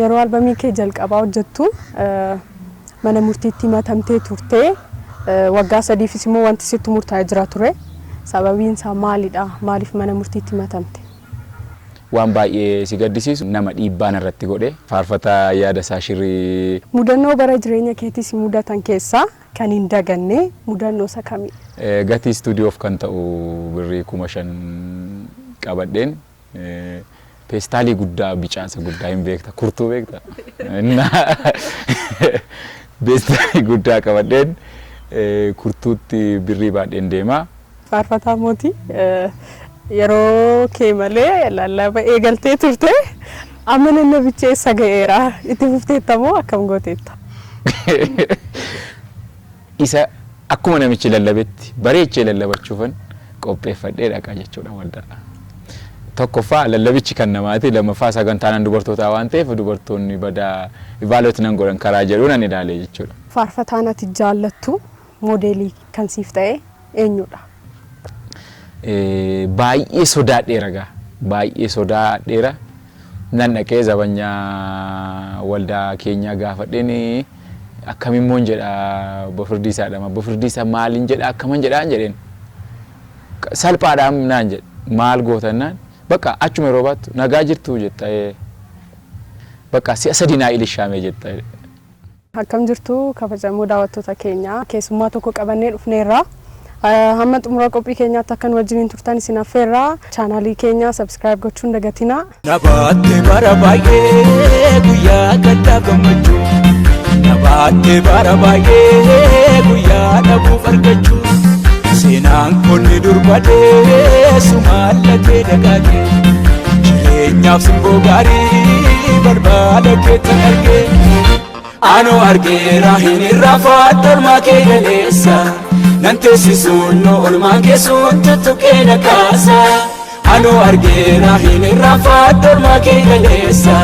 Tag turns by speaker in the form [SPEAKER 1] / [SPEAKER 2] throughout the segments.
[SPEAKER 1] yeroo albamii kee jalqabaa hojjettu mana murtiitti himatamtee turte waggaa 3 immoo wanti sitti murtaa'ee jira ture sababiin isaa maalidha maaliif mana murtiitti himatamte
[SPEAKER 2] waan baay'ee si gaddisiisu nama dhiibbaan irratti godhe faarfataa yaada isaa shirrii
[SPEAKER 1] mudannoo bara jireenya keetis mudatan keessaa kan hin daganne mudannoo isa kamii
[SPEAKER 2] gatii stuudiyoof kan ta'u birrii 5,000 qabadheen pestaalii guddaa bicaasa guddaa hin beekta kurtuu beekta pestaalii guddaa qabadheen kurtuutti birrii baadheen deema
[SPEAKER 1] faarfataa mootii yeroo kee malee lallaba eegaltee turte amma nabicha eessa ga'eera itti fufteettamoo akkam gooteetta
[SPEAKER 2] isa akkuma namichi lallabetti bareechee lallabachuufan qopheeffadhee dhaqaa jechuudha waldaa tokkoffaa lallabichi kan namaati lammaffaa sagantaan dubartootaa waan ta'eef dubartoonni badaa evaluate nan godhan karaa jedhuun ani ilaalee jechuudha
[SPEAKER 1] faarfataan ati jaallattu moodeelii kan siif ta'e eenyudha
[SPEAKER 2] baay'ee sodaadheera gaa baay'ee sodaadheera nan dhaqee zabanyaa waldaa keenyaa gaafadheen akkamimmoon jedha bofirdiisaadha bofirdiisa maaliin jedha akkaman jedhaan jedheen salphaadhaan naan jedhe maal gootannaan bakka achuma yeroo baattu nagaa jirtu jetta bakka si'a sadii naa ilishaame jetta
[SPEAKER 1] akkam jirtu kabajamoo daawwattoota keenya keessummaa tokko qabannee dhufneerra hamma xumura qophii keenyaatti akkan wajjiniin turtan isin affeerraa chaanaalii keenya subscribe gochuun dagatina
[SPEAKER 3] nabaatte bara baay'ee guyyaa gaddaa gammachuu nabaatte bara baay'ee guyyaa dhabuuf argachuu seenaan konni durbadee sumaallatee dagaagee jireenyaaf simboo gaarii barbaada keettan argee anoo argeera hin irraafadhu olmaa kee galeessa nan teessisuun olmaan keessuun tuttuqee na kaasa anoo argeera hin irraafadhu olmaa kee galeessa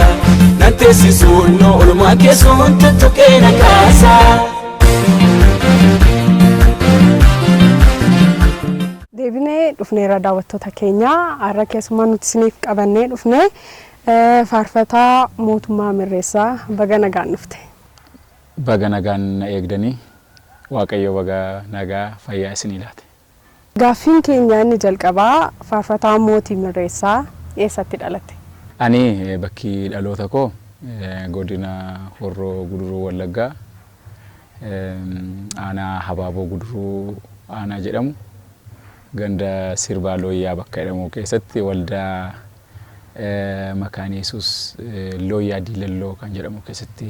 [SPEAKER 3] nan teessisuun olmaan keessuun tuttuqee na kaasa
[SPEAKER 1] deebinee dhufneerra daawwattoota keenya har'a keessummaa nuti isiniif qabannee dhufne faarfataa mootummaa mirreessaa baga nagaan dhufte
[SPEAKER 2] baga nagaan na eegdanii waaqayyo baga nagaa fayyaa isinii laate
[SPEAKER 1] gaaffiin keenya inni jalqabaa faarfataa mootii mirreessaa eessatti dhalatte
[SPEAKER 2] ani bakki dhaloota koo godina Horroo Guduruu Wallaggaa aanaa Habaaboo Guduruu aanaa jedhamu ganda Sirbaa Looyyaa bakka jedhamu keessatti waldaa Makaana Yesuus Looyyaa Diilalloo kan jedhamu keessatti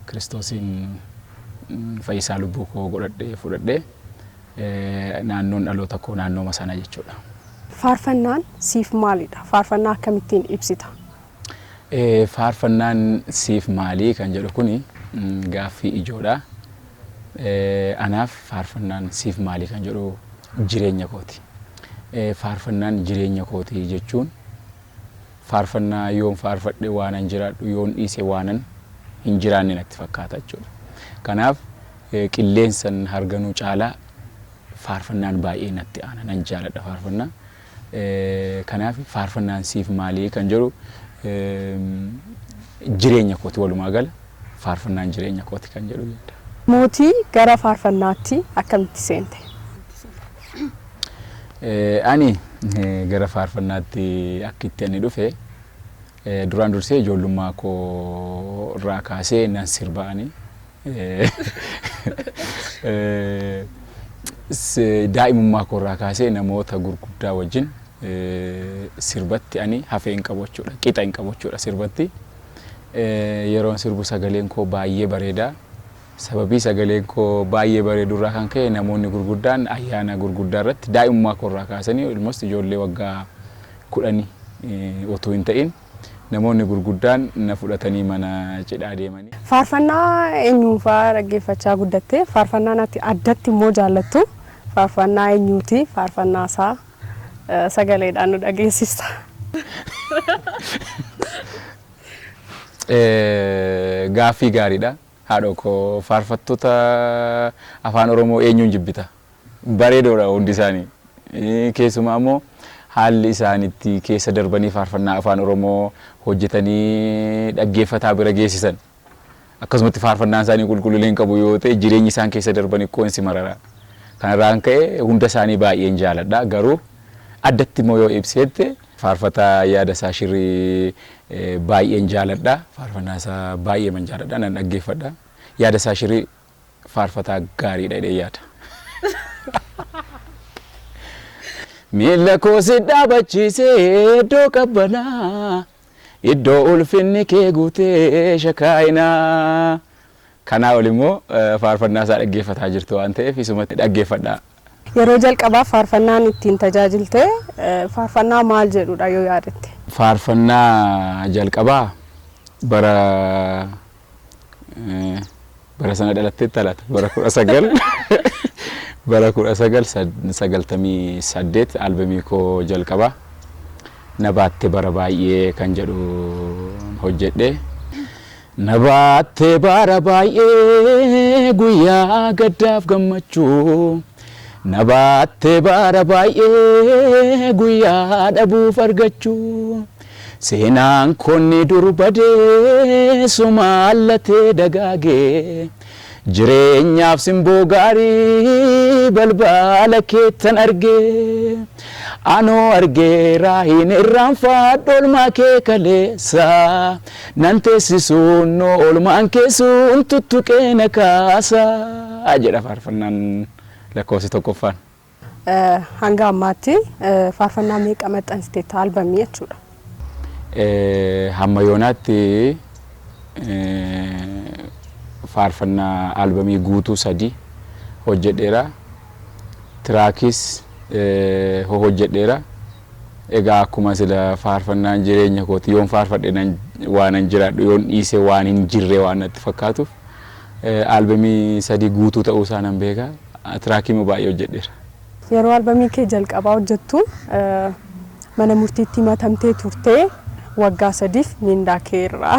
[SPEAKER 2] Kiristoosiin fayyisaa lubbuu koo godhadhee fudhadhee naannoon dhaloota koo naannooma sana jechuudha.
[SPEAKER 1] Faarfannaan siif maalidha? Faarfannaa akkamittiin ibsita?
[SPEAKER 2] Faarfannaan siif maalii kan jedhu kuni gaaffii ijoodha. Anaaf faarfannaan siif maalii kan jedhu jireenya kooti. Faarfannaan jireenya kooti jechuun faarfannaa yoon faarfadhe waanan jiraadhu yoon dhiise waanan hin jiraanne natti fakkaata jechuudha. Kanaaf qilleensan harganuu caalaa faarfannaan baay'ee natti aana nan jaaladha faarfannaa. Kanaaf faarfannaan siif maalii kan jedhu jireenya kooti walumaa gala faarfannaan jireenya kooti kan jedhu jedha.
[SPEAKER 1] Mootii gara faarfannaatti akkamitti seente?
[SPEAKER 2] Ani gara faarfannaatti akkitti ani dhufe duraan dursee ijoollummaa koo irraa kaasee nan sirba'anii daa'imummaa koo irraa kaasee namoota gurguddaa wajjin sirbatti ani hafee hin qabu jechuudha qixa hin qabu jechuudha sirbatti yeroon sirbu sagaleen koo baay'ee bareeda sababii sagaleen koo baay'ee bareedu irraa kan ka'e namoonni gurguddaan ayyaana gurguddaa irratti daa'imummaa koo irraa kaasanii ilmoos ijoollee waggaa 10 otoo hin ta'in namoonni gurguddaan na fudhatanii mana cidhaa deemanii.
[SPEAKER 1] Faarfannaa eenyuufaa dhaggeeffachaa guddatte? Faarfannaa natti addatti immoo jaallattu faarfannaa eenyuuti? Faarfannaa isaa sagaleedhaan nu dhageessista.
[SPEAKER 2] Gaaffii gaariidha. Haadha koo faarfattoota afaan Oromoo eenyuun jibbita? Bareedoodha hundi isaanii. Keessumaa immoo haalli isaanitti keessa darbanii faarfannaa afaan Oromoo hojjetanii dhaggeeffataa bira geessisan akkasumatti faarfannaan isaanii qulqulluun qabu yoo ta'e jireenyi isaan keessa darbanii qoonsi marara. Kanarraan ka'e hunda isaanii baay'een jaaladha. Garuu addatti immoo yoo ibseette faarfataa Yaadasaa Shirrii baay'een jaaladha. Faarfannaa isaa baay'ee jaaladha. Nan dhaggeeffadha. Yaadasaa Shirrii faarfataa gaariidha jedhee yaada. Miila koo si dhaabachiisee iddoo qabbanaa iddoo ulfinni kee guutee shakaayinaa. Kanaa ol immoo faarfannaa isaa dhaggeeffataa jirtu waan ta'eef isumatti dhaggeeffadha.
[SPEAKER 1] Yeroo jalqabaa faarfannaan ittiin tajaajilte faarfannaa maal jedhudha yoo yaadatte?
[SPEAKER 2] Faarfannaa jalqabaa bara sana dhalattee talata bara 1998 albamii koo jalqabaa na baatte bara baay'ee kan jedhu hojjedhe. Na baatte bara baay'ee guyyaa gaddaaf gammachuu. Na baatte bara baay'ee guyyaa dhabuuf argachuu. Seenaan konni dur badee sumaallatee dagaagee. Jireenyaaf simboo gaarii balbala keettan argee. Anoo argeera hin irraanfadhu oolmaa kee kaleessa. Nan teessisuun oolmaan keessuun tuttuqee na kaasa. Jedha faarfannaan lakkoofsi tokkoffaan.
[SPEAKER 1] Hanga ammaatti faarfannaa meeqa maxxansiteetta albamii jechuudha?
[SPEAKER 2] Hamma yoonaatti faarfannaa albamii guutuu 3 hojjedheera. Tiraakis hojjedheera. Egaa akkuma sila faarfannaan jireenya kooti yoon faarfadhe waan an jiraadhu yoon dhiise waan hin jirre waan natti fakkaatuuf albamii 3 guutuu ta'uu isaa nan beeka. Tiraakii baay'ee hojjedheera.
[SPEAKER 1] Yeroo albamii kee jalqabaa hojjettu mana murtiitti himatamtee turtee waggaa 3 mindaa kee irraa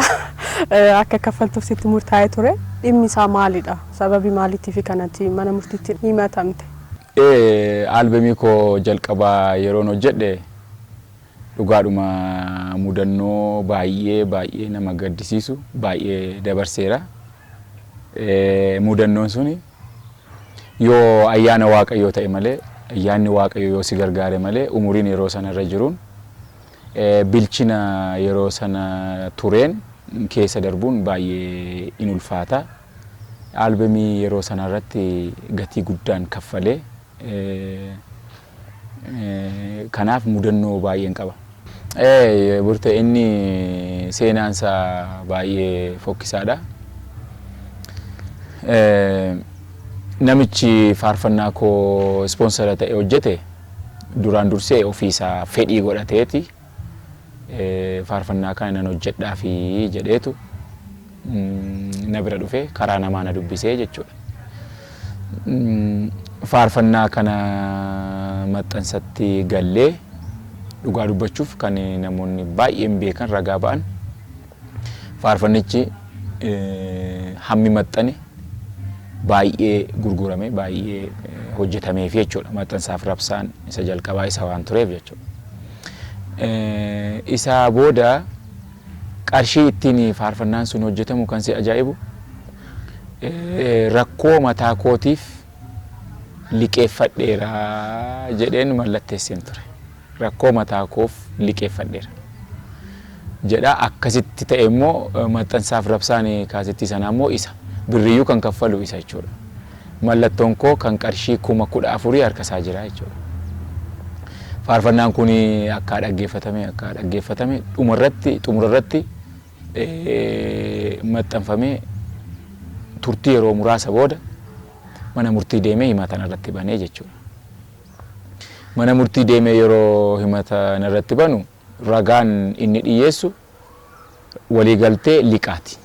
[SPEAKER 1] akka kaffaltuuf sitti murtaa'ee ture. Dhimmi isaa maalidha? Sababii maaliitiif kanatti mana murtiitti himatamte?
[SPEAKER 2] Albamii koo jalqabaa yeroon hojjedhe dhugaadhuma mudannoo baay'ee nama gaddisiisu baay'ee dabarseera. Mudannoon suni yoo ayyaana Waaqayyoo ta'e malee ayyaanni Waaqayyoo yoo si gargaare malee umuriin yeroo sana irra jiruun bilchina yeroo sana tureen keessa darbuun baay'ee in ulfaata. Albamii yeroo sana irratti gatii guddaan kaffalee kanaaf mudannoo baay'een qaba. Burte inni seenaansaa baay'ee fokkisaadha. Namichi faarfannaa koo sponsora ta'e hojjete duraan dursee ofiisaa fedhii godhateeti faarfannaa kana nan hojjedhaafi jedheetu na bira dhufe karaa namaa na dubbisee jechuudha. Faarfannaa kana maxxansatti gallee dhugaa dubbachuuf kan namoonni baay'een beekan ragaa ba'an faarfannichi hammi maxxane baay'ee gurgurame baay'ee hojjetameef jechuudha. Maxxansaaf rabsaan isa jalqabaa isa waan tureef jechuudha. Isa booda qarshii ittiin faarfannaan sun hojjetamu kan si ajaa'ibu rakkoo mataa kootiif liqeeffadheera jedheen mallatteesseen ture. Rakkoo mataa koof liqeeffadheera jedha. Akkasitti ta'e immoo maxxansaaf rabsaan kaasittii sanaa immoo isa birriyyuu kan kaffalu isa jechuudha. Mallattoon koo kan qarshii 14,000 harkasaa jira jechuudha. Faarfannaan kun akka dhaggeeffatame xumurarratti maxxanfamee turtii yeroo muraasa booda mana murtii deemee himata irratti banee jechuudha. Mana murtii deemee yeroo himata irratti banu ragaan inni dhiyeessu waliigaltee liqaati.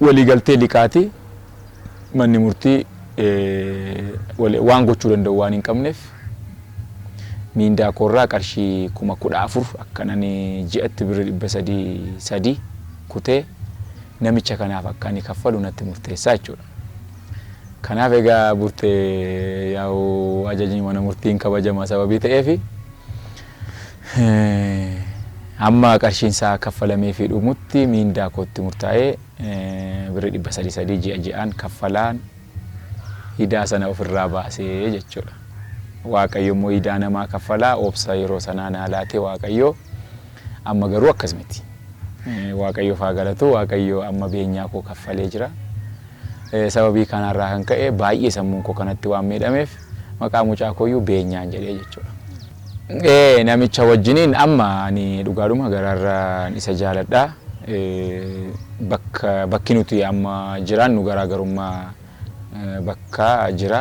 [SPEAKER 2] Waliigaltee liqaati manni murtii waan gochuu danda'u waan hin qabneef miindaa koorraa qarshii 14,000 akkanani ji'atti birrii 300 kutee namicha kanaaf akka inni kaffalu natti murteessaa jechuudha. Kanaaf egaa burtee yaa'u ajajni mana murtiin kabajama sababii ta'eefi amma qarshiin isaa kaffalamee fi dhumutti miindaa kootti murtaa'ee birrii 300 ji'a ji'aan kaffalaan hidaa sana ofirraa baasee jechuudha. Waaqayyo immoo hidaa namaa kaffalaa obsa yeroo sanaa naa laatee Waaqayyo amma garuu akkas miti. Waaqayyo faa galatu Waaqayyo amma beenyaa koo kaffalee jira. Sababii kanarraa kan ka'e baay'ee sammuun koo kanatti waan miidhameef maqaa mucaa kooyyuu beenyaan jedhee jechuudha. Namicha wajjiniin amma ani dhugaadhuma garaarraa isa jaaladha. Bakki nuti amma jiraannu garaagarummaa bakka jira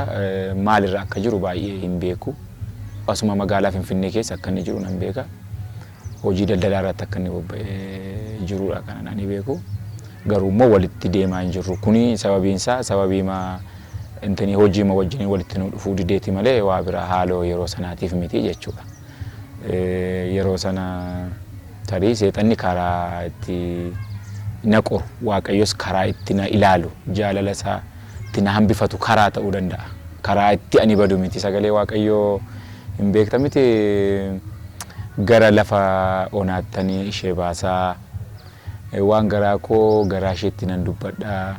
[SPEAKER 2] maalirra akka jiru baay'ee hin beeku. Asuma magaalaa Finfinnee keessa akka inni jiru nan beeka. Hojii daldalaa irratti akka inni bobba'ee jirudha kana ani beeku. Garuu immoo walitti deemaa hin jirru. Kuni sababiin isaa sababiima intani hojii ma wajjin walitti nu dhufuu dideeti malee waa biraa haaloo yeroo sanaatiif miti jechuudha. Yeroo sana tarii seexanni karaa itti naqoru Waaqayyos karaa itti na ilaalu jaalala isaa itti na hambifatu karaa ta'uu danda'a. Karaa itti ani badu miti sagalee Waaqayyoo hin beekta miti gara lafa onaattanii ishee baasaa waan garaa koo garaa isheetti nan dubbadhaa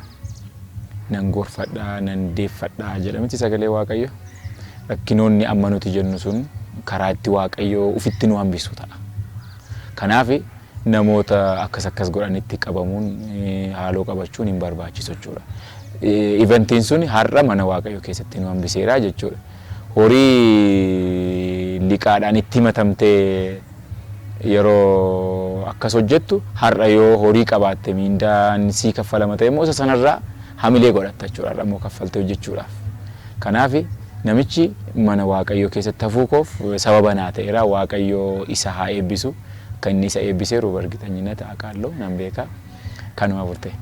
[SPEAKER 2] nan gorfadhaa nan deeffadhaa jedhamti sagalee Waaqayyo. Rakkinoonni amma nuti jennu sun karaa itti Waaqayyo ufitti nu hambisu ta'a. Kanaaf namoota akkas godhanitti qabamuun haaloo qabachuun hin barbaachisu jechuudha. Eventiin sun har'a mana Waaqayyo keessatti nu hambiseera jechuudha. Horii liqaadhaan itti matamtee yeroo akkas hojjettu har'a yoo horii qabaatte miindaan sii kaffalama ta'e immoo isa sanarraa hamilee godhatta jechuudha. Har'a immoo kaffaltee hojjechuudhaaf. Kanaaf namichi mana Waaqayyoo keessatti hafuukoof sababa naa ta'eera. Waaqayyoo isa haa eebbisu. Kan inni isa eebbiseeru argitanii ta'a qaalloo nan beeka. Kanuma burtee.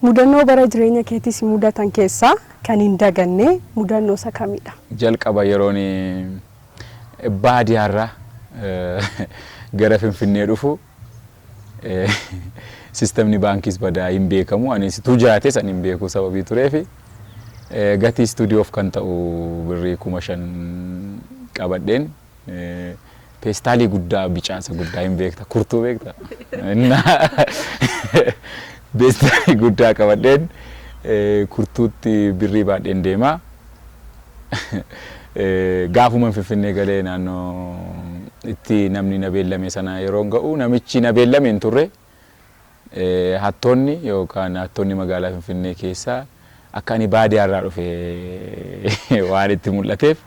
[SPEAKER 1] Mudannoo bara jireenya keetis mudatan keessaa kan hin daganne mudannoo isa kamidha?
[SPEAKER 2] Jalqaba yeroon baadiyyaarraa gara Finfinnee dhufu sistemni baankiis badaa hin beekamu. Anis tujaate san hin beeku sababii tureefi gatii istuudiyoof kan ta'u birrii 5,000 qabadheen peestaalii guddaa bicaasa guddaa hin beekta kurtuu beekta. Peestaalii guddaa qabadheen kurtuutti birrii baadheen deema. Gaafuma Finfinnee galee naannoo itti namni na beellame sana yeroo ga'u namichi na beellame hin turre hattoonni yookaan hattoonni magaalaa Finfinnee keessaa akka ani baadiyyaarraa dhufe waan itti mul'ateef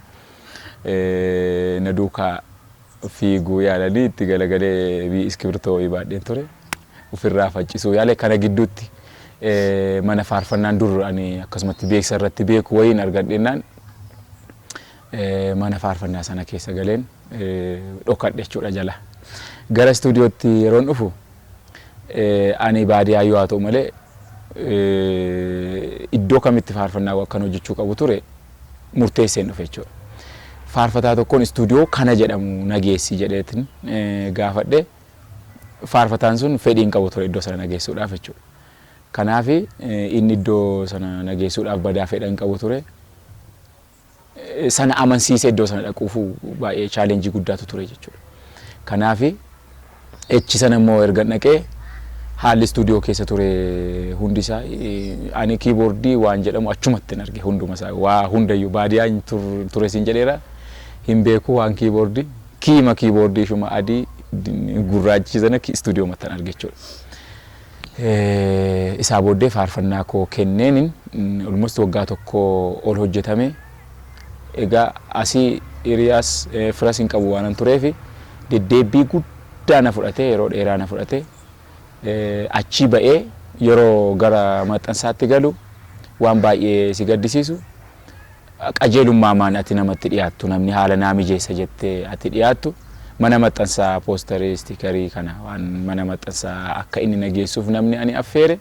[SPEAKER 2] na duukaa fiiguu yaalanii itti galagalee iskibirtoo baadheen ture ofirraa faccisuu yaale kana gidduutti mana faarfannaan dur ani akkasumatti beeksisa irratti beeku wayiin argadhennaan mana faarfannaa sana keessa galeen dhokadhe jechuudha jala. Gara istuudiyootti yeroon dhufu ani baadiyyaa yoo haa ta'u malee iddoo kamitti faarfannaa akkan hojjechuu qabu ture murteesseen dhufe jechuudha. Faarfataa tokkoon istuudiyoo kana jedhamu nageessi jedheetin gaafadhe faarfataan sun fedhiin qabu ture iddoo sana nageessuudhaaf jechuudha. Kanaaf inni iddoo sana nageessuudhaaf badaa fedhan qabu ture. Sana amansiisee iddoo sana dhaquufu baay'ee chaalenjii guddaatu ture jechuudha. Kanaaf echi sana immoo erga dhaqee haalli istuudiyoo keessa ture hundi isaa ani kiiboordii waan jedhamu achumatti hin arge hunduma isaa waa hundayyuu baadiyyaan ture sin jedheera hin beeku waan kiiboordii kiiboordii shuma adii gurraachi sana istuudiyoo mattan arge jechuudha. Isaa booddee faarfannaa koo kenneeniin almost waggaa tokko ol hojjetame. Egaa asii hiriyaas firas hin qabu waanan tureefi deddeebii guddaa na fudhate yeroo dheeraa na fudhate achi ba'ee yeroo gara maxxansaatti galu waan baay'ee si gaddisiisu qajeelummaa maan ati namatti dhiyaattu namni haala naa mijeessa jettee ati dhiyaattu mana maxxansaa poosterii stiikarii kana waan mana maxxansaa akka inni nageessuuf namni ani affeere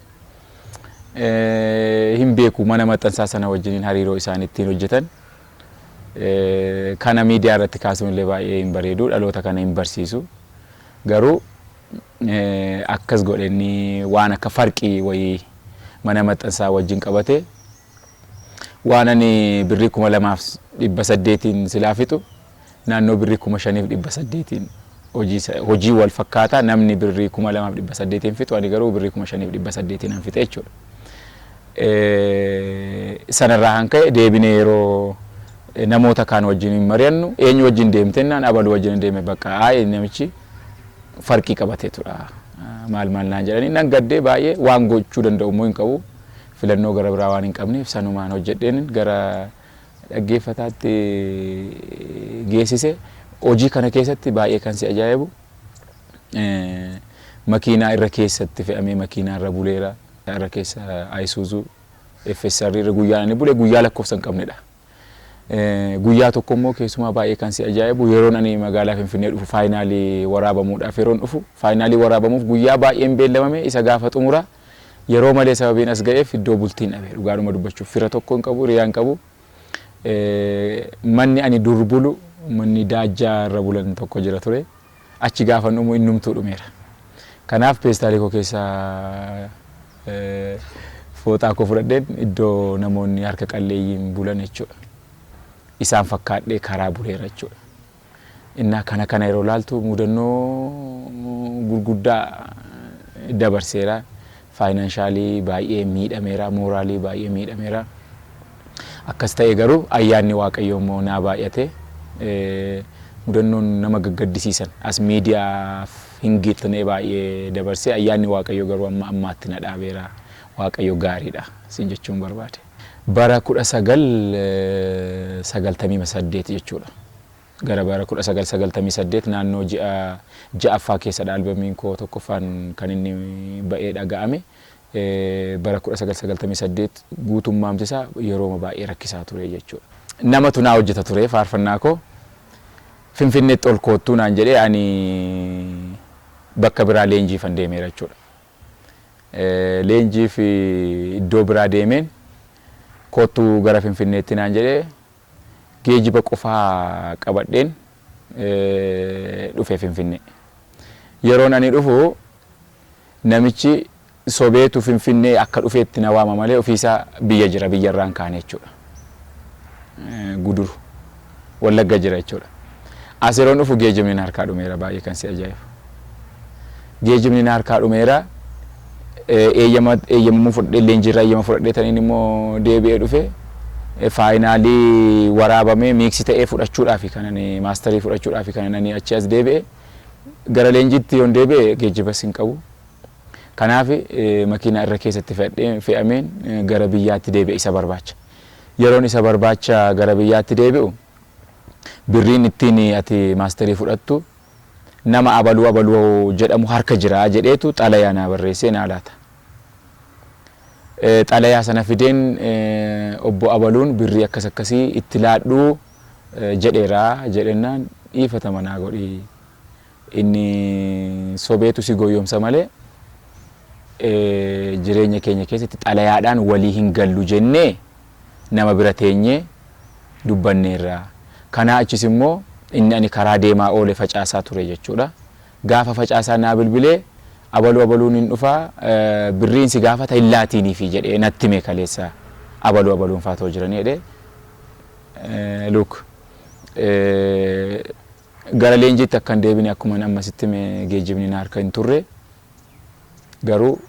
[SPEAKER 2] hin beeku mana maxxansaa sana wajjiniin hariiroo isaan ittiin hojjetan. Kana miidiyaa irratti kaasuun illee baay'ee hin bareedu dhaloota kana hin barsiisu garuu akkas godhanii waan akka farqii wayii mana maxxansaa wajjin qabate waan ani birrii 2,800 silaa fixu naannoo birrii 5,800 hojii wal fakkaata namni birrii 2,800 fixu ani garuu birrii 5,800 an fixe jechuudha. Sanarraa kan ka'e deebinee yeroo namoota kaan wajjin mari'annu eenyu wajjin deemtennaan abaluu wajjin deeme bakka namichi farqii qabatee tura maal naan jedhanii nan gaddee baay'ee waan gochuu danda'u immoo hin qabu filannoo gara biraa waan hin qabneef sanumaan hojjedheen gara dhaggeeffataatti geessise. Hojii kana keessatti baay'ee kan si ajaa'ibu makiinaa irra keessatti fe'amee makiinaa irra buleera irra keessa Isuzu FSR irra guyyaa ani bule guyyaa lakkoofsa hin qabnedha. Guyyaa tokko immoo keessumaa baay'ee kan si ajaa'ibu yeroon ani magaalaa Finfinnee dhufu faayinaalii waraabamuudhaaf yeroon dhufu faayinaalii waraabamuuf guyyaa baay'een beellamame isa gaafa xumura yeroo malee sababiin as ga'eef iddoo bultiin dhabe dhugaadhuma dubbachuuf fira tokko hin qabu riyaa hin qabu. Manni ani dur bulu manni daajjaa irra bulan tokko jira ture achi gaafa dhumu innumtuu dhumeera. Kanaaf peestaalii koo keessaa fooxaa koo fudhadheen iddoo namoonni harka qalleeyyiin bulan jechuudha. Isaan fakkaadhee karaa buleera jechuudha. Innaa kana yeroo laaltu mudannoo gurguddaa dabarseera. Faayinaansaalii baay'ee miidhameera, mooraalii baay'ee miidhameera. Akkas ta'e garuu ayyaanni Waaqayyoo immoo naa baay'ate. Mudannoon nama gaggaddisiisan as miidiyaaf hin geettanee baay'ee dabarsee ayyaanni Waaqayyoo garuu ammaatti na dhaabeera. Waaqayyo gaariidha siin jechuun barbaade. Bara 1998 jechuudha. Gara bara 1998 naannoo ja'affaa keessa albamiin koo tokkoffaan kan inni ba'ee dhaga'ame. Bara 1998 guutummaan isaa yeroo baay'ee rakkisaa ture jechuudha. Namatu naa hojjeta ture faarfannaa koo Finfinneetti ol koottuu naan jedhee ani bakka biraa leenjiifan deemeera jechuudha. Leenjiif iddoo biraa deemeen koottuu gara Finfinneetti naan jedhee geejiba qofaa qabadheen dhufee Finfinnee. Yeroon ani dhufu namichi sobeetu Finfinnee akka dhufeetti na waama malee ofiisaa biyya jira biyyarraan kaane jechuudha. Guduru Wallagga jira jechuudha. As yeroon dhufu geejibni na harkaa dhumeera baay'ee kan si ajaa'ibu. Geejibni na harkaa dhumeera eeyyamamuu fudhadhee leenjiirraa eeyyama fudhadhee taniin immoo deebi'ee dhufe faayinaalii waraabamee miiksii ta'ee fudhachuudhaafi kanani maasterii fudhachuudhaafi kanani achi as deebi'ee gara leenjiitti yoon deebi'ee geejibas hin qabu. Kanaaf makiinaa irra keessatti fe'ameen gara biyyaatti deebi'e isa barbaacha. Yeroon isa barbaacha gara biyyaatti deebi'u birriin ittiin ati maasterii fudhattu nama abaluu jedhamu harka jira jedheetu xalayaa naa barreessee naa laata. Xalayaa sana fideen obbo Abaluun birrii akkasii itti laadhuu jedheera jedhennaan dhiifatama naa godhi inni sobeetu si goyyomsa malee jireenya keenya keessatti xalayaadhaan walii hin gallu jennee nama bira teenyee dubbanneerra. Kanaa achis immoo inni ani karaa deemaa oole facaasaa ture jechuudha. Gaafa facaasaa naa bilbilee abaluun hin dhufaa birriin si gaafata hin laatiiniifi jedhee natti mee kaleessa abaluun faatoo jiranii jedhee gara leenjiitti akkan deebine akkuma ammasitti mee geejibni na harka hin turre garuu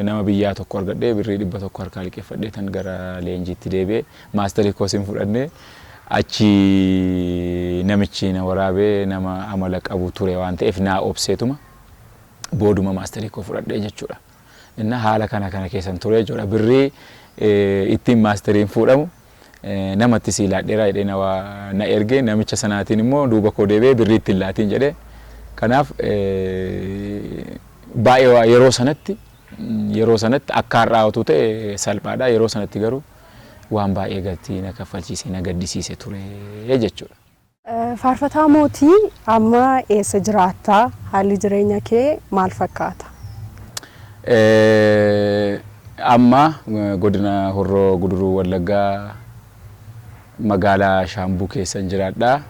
[SPEAKER 2] nama biyyaa tokko argadhee birrii 100 harkaa liqeeffadhee tan gara leenjiitti deebi'ee maasterii koosiin fudhannee achi namichi na waraabee nama amala qabu ture waan ta'eef naa obseetuma booduma maasterii koo fudhadhee jechuudha. Inna haala kana keessan ture jechuudha. Birrii ittiin maasteriin fuudhamu namatti siilaadheera jedhee na ergee namicha sanaatiin immoo duuba koo deebi'ee birrii ittiin laatiin jedhee kanaaf baay'ee yeroo sanatti akka har'aa utuu ta'e salphaadha. Yeroo sanatti garuu waan baay'ee gatii na kaffalchiisee na gaddisiise ture jechuudha.
[SPEAKER 1] Faarfataa mootii amma eessa jiraattaa? Haalli jireenya kee maal fakkaata?
[SPEAKER 2] Amma godina Horroo Guduruu Wallaggaa magaalaa Shaambuu keessan jiraadha.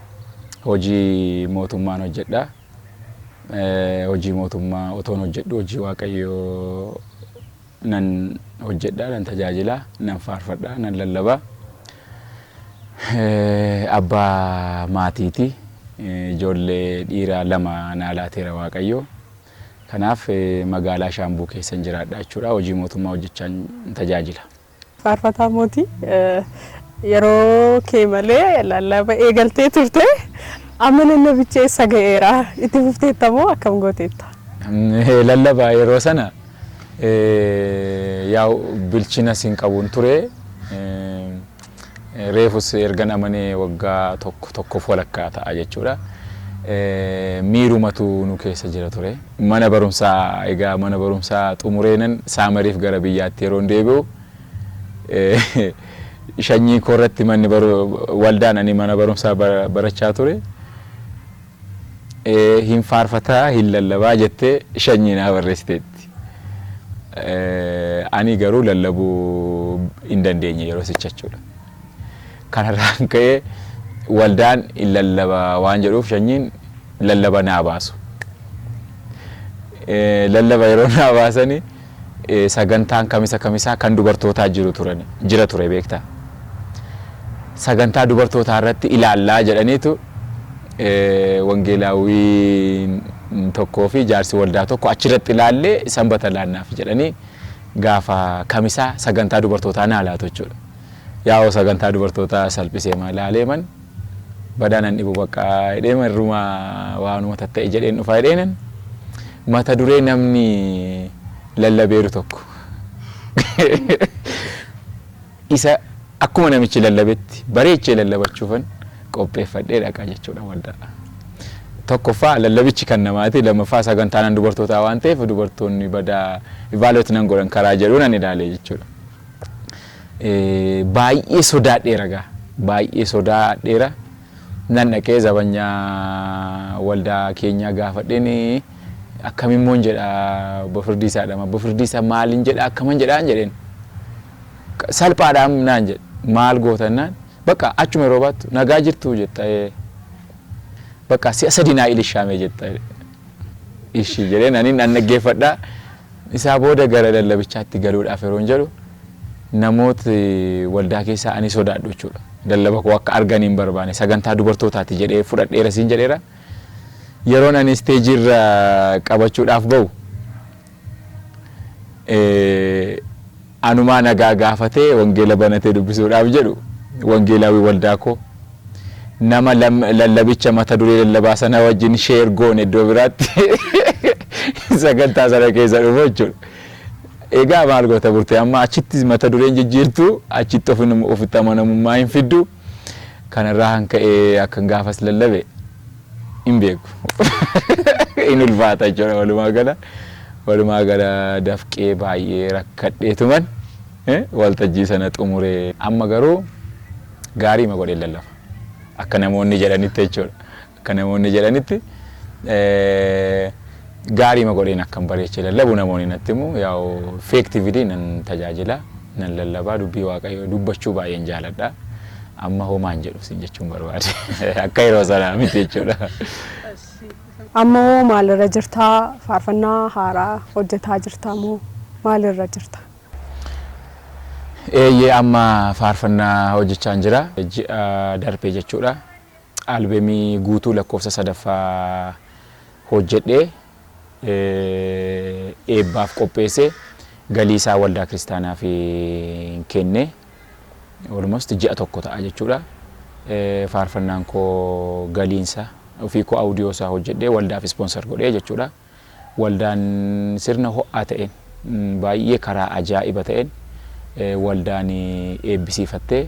[SPEAKER 2] Hojii mootummaan hojjedha. Hojii mootummaa otoon hojjedhu hojii Waaqayyoo nan hojjedha, nan tajaajila, nan faarfadha, nan lallaba. abbaa maatiiti. Ijoollee dhiiraa lama naa laateera Waaqayyo. Kanaaf magaalaa Shaambuu keessan jiraadha jechuudha. Hojii mootummaa hojjechaan tajaajila.
[SPEAKER 1] Faarfataa mootii yeroo kee malee lallaba eegaltee turte amma lallabicha eessa ga'eera itti fufteettamoo akkam gooteetta?
[SPEAKER 2] Lallaba yeroo sana yaa bilchina siin qabuun ture. Reefus ergan amanee waggaa tokkoof walakkaa ta'a jechuudha. Miirumatu nu keessa jira ture. Mana barumsaa egaa mana barumsaa xumureenan saamariif gara biyyaatti yeroo deebi'u shanyii koorratti manni waldaan ani mana barumsaa barachaa ture. Hin faarfataa hin lallabaa jettee shanyii naa barreessiteetti. Ani garuu lallabuu hin dandeenye yeroo sicha jechuudha. Kanarraan ka'ee waldaan hin lallaba waan jedhuuf shanyiin lallaba naa baasu. Lallaba yeroo naa baasani sagantaan kamisaa kan dubartootaa jira ture beektaa. Sagantaa dubartootaa irratti ilaallaa jedhaniitu wangeelaawii tokkoo fi jaarsi waldaa tokko achirratti ilaallee sanbata laannaaf jedhanii gaafa kamisaa sagantaa dubartootaa naa laatu jechuudha. Yaa'oo sagantaa dubartootaa salphisee ilaalee man badaanan dhibu bakka hidheeman ruma waanuma tatta'e jedheen dhufa hidheenan mata duree namni lallabeeru tokko isa akkuma namichi lallabetti bareechee lallabachuufan qopheeffadhee dhaqaa jechuudha waldaa. Tokkoffaa lallabichi kan namaati, lammaffaa sagantaan dubartootaa waan ta'eef dubartoonni badaa evaluate nan godhan karaa jedhuun ani ilaalee jechuudha. Baay'ee sodaadheera gaa baay'ee sodaadheera nan dhaqee zabanyaa waldaa keenyaa gaafadheen akkamimmoon jedha bofirdiisaadhama bofirdiisa maaliin jedha akkaman jedhaan jedheen salphaadhaan naan jedhe maal gootannaan bakka achuma yeroo baattu nagaa jirtu jetta bakka si'a sadii naa ilishaame jetta ishii jedheen ani nan dhaggeeffadhaa. Isaa booda gara lallabichaatti galuudhaaf yeroo jedhu namoota waldaa keessaa ani sodaadhu jechuudha. Lallaba koo akka arganiin barbaane sagantaa dubartootaati jedhee fudhadheera siin jedheera. Yeroon ani isteejii irra qabachuudhaaf ba'u anumaa nagaa gaafatee wangeela banatee dubbisuudhaaf jedhu wangeelaawii waldaa koo nama lallabicha mata duree lallabaa sana wajjin sheer goone iddoo biraatti sagantaa sana keessa dhufu jechuudha. Egaa maal goota burtee amma achitti mata dureen jijjiirtu achitti ofitti amanamummaa hin fiddu. Kanarraa kan ka'ee akkan gaafas lallabe hin beeku. Hin ulfaata jechuudha walumaa gala dafqee baay'ee rakkadheetuman waltajjii sana xumuree amma garuu gaarii ma godhee lallafa. Akka namoonni jedhanitti jechuudha. Akka namoonni jedhanitti gaarii ma godheen akkan bareechee lallabu namoonni natti himu yaa'u effectively nan tajaajila nan lallabaa dubbii Waaqayyoo dubbachuu baay'een jaaladha. Amma homaan jedhu siin jechuun barbaade akka yeroo sanaa miti jechuudha.
[SPEAKER 1] Amma hoo maalirra jirtaa? Faarfannaa haaraa hojjetaa jirtaa moo maalirra jirta?
[SPEAKER 2] Amma faarfannaa hojjechaan jira. Ji'a darbee jechuudha. Albeemii guutuu lakkoofsa sadaffaa hojjedhee eebbaaf qopheesse galiisaa waldaa kiristaanaaf kenne. Almost ji'a tokko ta'a jechuudha. Faarfannaan koo galiinsa ofii koo audio isaa hojjedhee waldaaf sponsor godhee jechuudha. Waldaan sirna ho'aa ta'een baay'ee karaa ajaa'iba ta'een waldaan eebbisiifattee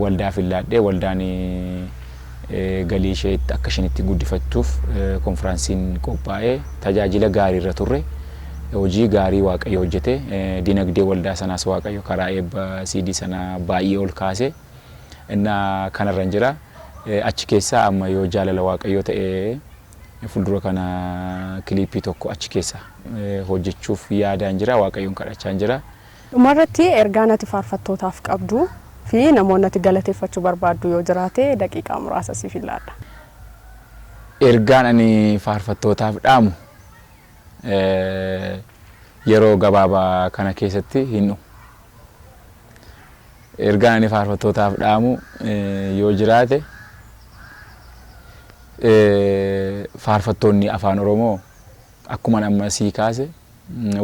[SPEAKER 2] waldaa fillaadhee waldaan galii isheetti akka ishinitti guddifachuuf konfiraansiin qophaa'ee tajaajila gaariirra turre. Hojii gaarii Waaqayyo hojjete dinagdee waldaa sanaas Waaqayyo karaa eebba CD sana baay'ee ol kaase inna kanarra jira. Achi keessa amma yoo jaalala Waaqayyo ta'e fuuldura kana kilipii tokko achi keessa hojjechuuf yaadaan jira. Waaqayyoon kadhachaan jira.
[SPEAKER 1] Dhumarratti ergaan ati faarfattootaaf qabdu fi namoonni ati galateeffachuu barbaaddu yoo jiraate daqiiqaa muraasa siif ilaalla.
[SPEAKER 2] Ergaan ani faarfattootaaf dhaamu yeroo gabaabaa kana keessatti hinnu ergaan ani faarfattootaaf dhaamu yoo jiraate faarfattoonni afaan Oromoo akkuma amma sii kaase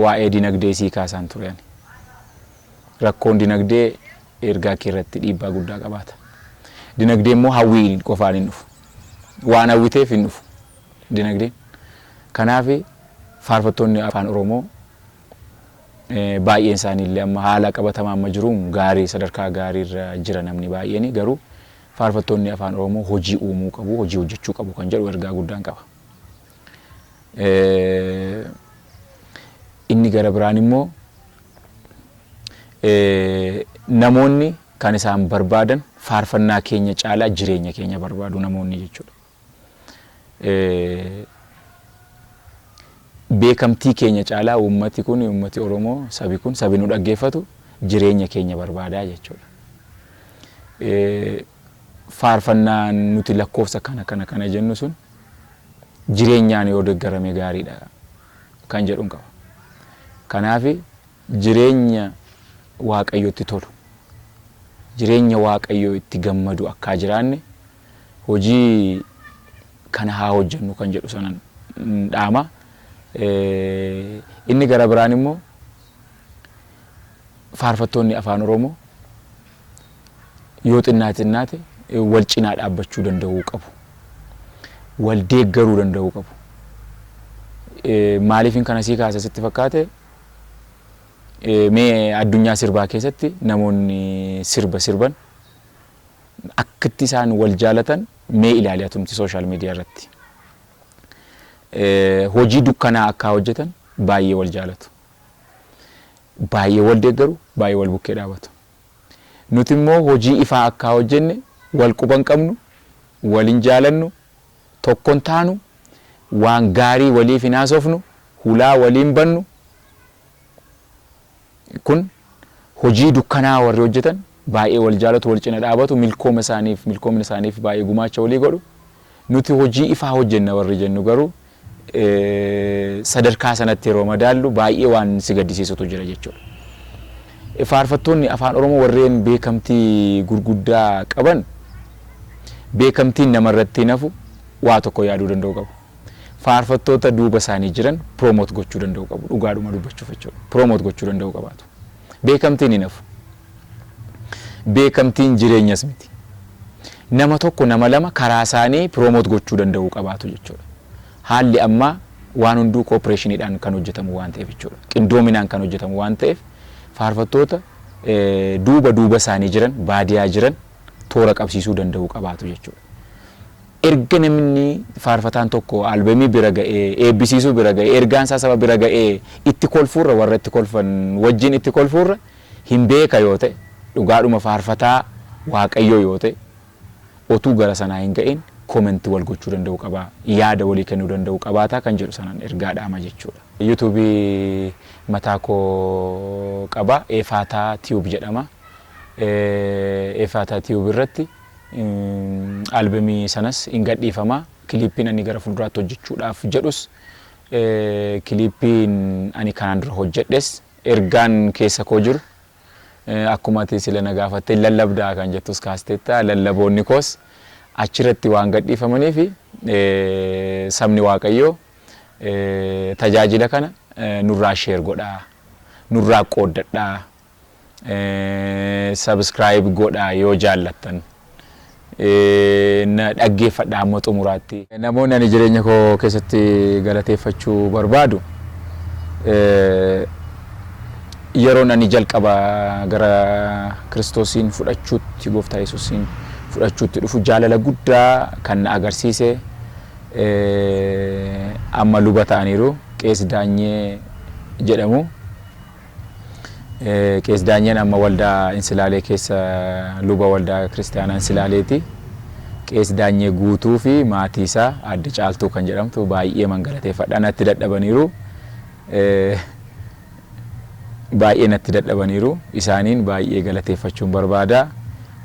[SPEAKER 2] waa'ee dinagdee sii kaasaan ture ani. Rakkoon dinagdee ergaa kee irratti dhiibbaa guddaa qabaata. Dinagdee immoo hawwii qofaan hin dhufu. Waan hawwiteef hin dhufu dinagdeen. Kanaaf faarfattoonni afaan Oromoo baay'een isaanii illee amma haala qabatamaa amma jiruun gaarii sadarkaa gaarii irra jira namni baay'een garuu faarfattoonni afaan Oromoo hojii uumuu qabu, hojii hojjechuu qabu kan jedhu ergaa guddaan qaba. Inni gara biraan immoo namoonni kan isaan barbaadan faarfannaa keenya caalaa jireenya keenya barbaadu namoonni jechuudha. Beekamtii keenya caalaa uummati kun uummati Oromoo sabi kun sabi nu dhaggeeffatu jireenya keenya barbaadaa jechuudha. Faarfannaan nuti lakkoofsa kana jennu sun jireenyaan yoo deeggarame gaariidha kan jedhuun qaba. Kanaaf jireenya Waaqayyootti tolu, jireenya Waaqayyoo itti gammadu akka jiraanne hojii kana haa hojjennu kan jedhu sanan dhaama. Inni gara biraan immoo faarfattoonni afaan Oromoo yoo xinnaate wal cinaa dhaabbachuu danda'uu qabu. Wal deeggaruu danda'uu qabu. Maaliifin kana sii kaasa sitti fakkaate mee addunyaa sirbaa keessatti namoonni sirban akkatti isaan wal jaalatan mee ilaaliyaa tumti sooshaal miidiyaa irratti. Hojii dukkanaa akka hojjetan baay'ee wal jaalatu. Baay'ee wal deeggaru, baay'ee wal bukkee dhaabatu. Nuti immoo hojii ifaa akka hojjenne wal quban qabnu, waliin jaalannu, tokkon taanu, waan gaarii waliif hin haasofnu, hulaa waliin bannu. Kun hojii dukkanaa warri hojjetan baay'ee wal jaalatu, wal cina dhaabatu, milkoomina isaaniif baay'ee gumaacha walii godhu. Nuti hojii ifaa hojjenna warri jennu garuu sadarkaa sanatti yeroo madaallu baay'ee waan si gaddisiisutu jira jechuudha. Faarfattoonni afaan Oromoo warreen beekamtii gurguddaa qaban beekamtiin namarratti nafu waa tokko yaaduu danda'u qabu. Faarfattoota duuba isaanii jiran promote gochuu danda'u qabu. Dhugaadhuma dubbachuuf jechuudha. Promote gochuu danda'u qabaatu. Beekamtiin ni nafu. Beekamtiin jireenyas miti. Nama tokko nama lama karaa isaanii promote gochuu danda'u qabaatu jechuudha. Haalli ammaa waan hunduu cooperationidhaan kan hojjetamu waan ta'eef jechuudha. Qindoominaan kan hojjetamu waan ta'eef faarfattoota duuba isaanii jiran, baadiyaa jiran toora qabsiisuu danda'u qabaatu jechuudha. Erga namni faarfataan tokko albamii bira ga'ee, eebbisiisuu bira ga'ee, ergaan isaa saba bira ga'ee itti kolfuurra warra itti kolfan wajjin itti kolfuurra hin beeka yoo ta'e, dhugaadhuma faarfataa Waaqayyoo yoo ta'e, otuu gara sanaa hin ga'in komentii wal gochuu danda'u qaba, yaada walii kennuu danda'u qabaata kan jedhu sanan ergaadhaama jechuudha. YouTube mataa koo qaba, Efaataa Tube jedhama. Efaataa Tube irratti albamii sanas hin gadhiifama. Kilippiin ani gara fuulduraatti hojjechuudhaaf jedhus kilippiin ani kanaan dura hojjedhes ergaan keessa koo jiru akkuma ati sila na gaafatte lallabdaa kan jettus kaastetta lallaboonni koos achirratti waan gadhiifamaniif sabni Waaqayyoo tajaajila kana nurraa share godhaa, nurraa qooddadhaa, subscribe godhaa yoo jaallattan. Na dhaggeeffadhaa amma xumuraatti. Namoonni ani jireenya koo keessatti galateeffachuu barbaadu yeroon ani jalqaba gara Kiristoosiin fudhachuutti, Gooftaa Yesuusiin fudhachuutti dhufu jaalala guddaa kan na agarsiise amma luba ta'aniiru Qees Daanyee jedhamu. Qees Daanyeen amma waldaa Insilaalee keessa luba waldaa Kiristaanaa Insilaaleeti. Qees Daanyee guutuu fi maatii isaa Aadde Caaltuu kan jedhamtu baay'ee galateeffadha. Natti dadhabaniiru. Baay'ee natti dadhabaniiru. Isaaniin baay'ee galateeffachuun barbaada.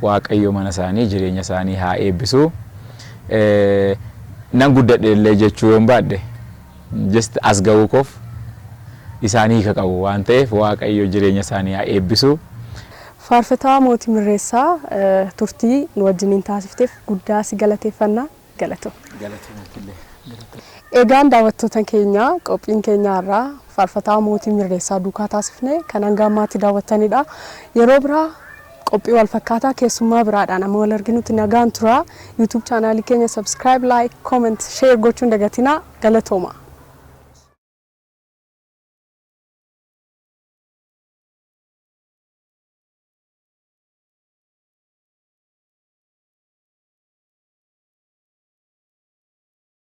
[SPEAKER 2] Waaqayyo mana isaanii jireenya isaanii haa eebbisu. Nan guddadhe illee jechuu yoon baadhe just as ga'uu koof isaanii ka qabu waan ta'eef Waaqayyo jireenya isaanii haa eebbisu.
[SPEAKER 1] faarfataa mootii mirreessaa turtii nu wajjiniin taasifteef guddaa si galateeffannaa galatoo. Egaan daawwattoota keenya qophiin keenya irraa faarfataa mootii mirreessaa duukaa taasifne kan hanga ammaatti daawwattanidha. Yeroo biraa qophii wal fakkaataa keessummaa biraadhaan amma wal arginutti nagaan tura. YouTube chaanaalii keenya subscribe, like, comment, share gochuun dagatinaa galatooma.